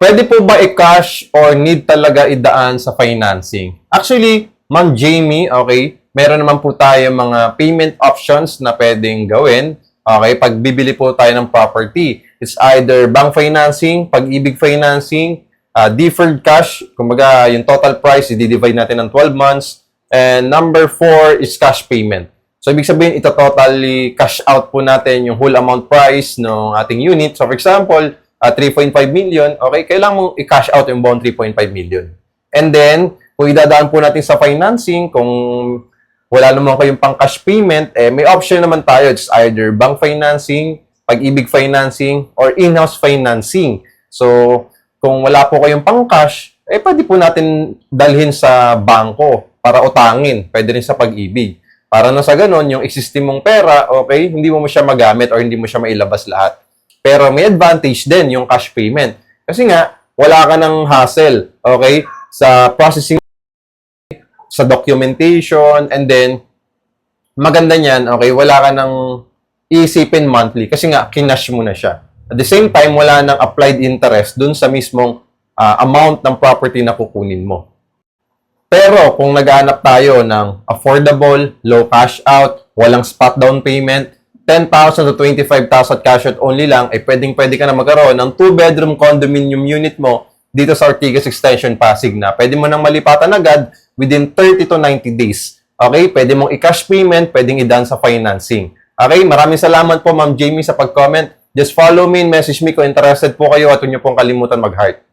Pwede po ba i-cash or need talaga idaan sa financing? Actually, Ma'am Jamie, okay, meron naman po tayo mga payment options na pwedeng gawin. Okay, pag bibili po tayo ng property, it's either bank financing, pag-ibig financing, deferred cash, kumbaga yung total price, i-divide natin ng 12 months. And number 4 is cash payment. So, ibig sabihin, ito totally cash out po natin yung whole amount price ng ating unit. So, for example, 3.5 million, okay, kailangan mong i-cash out yung buong 3.5 million. And then, kung idadaan po natin sa financing, kung wala naman kayong pang-cash payment, may option naman tayo. It's either bank financing, pag-ibig financing, or in-house financing. So, kung wala po kayong pang-cash, pwede po natin dalhin sa bangko para utangin. Pwede rin sa pag-ibig. Para na sa ganun, yung existing mong pera, okay, hindi mo siya magamit or hindi mo siya mailabas lahat. Pero may advantage din yung cash payment. Kasi nga, wala ka ng hassle, okay, sa processing, sa documentation, and then, maganda niyan, okay, wala ka ng iisipin monthly kasi nga, kinash mo na siya. At the same time, wala nang applied interest dun sa mismong amount ng property na kukunin mo. Pero, kung naghahanap tayo ng affordable, low cash out, walang spot down payment, 10,000 to 25,000 cash out only lang, pwedeng-pwede ka na magkaroon ng 2-bedroom condominium unit mo dito sa Ortigas Extension, Pasig na. Pwede mo nang malipatan agad within 30 to 90 days. Okay? Pwede mong i-cash payment, pwedeng i-done sa financing. Okay? Maraming salamat po, Ma'am Jamie, sa pag-comment. Just follow me and message me kung interested po kayo at huwag niyo pong kalimutan mag-heart.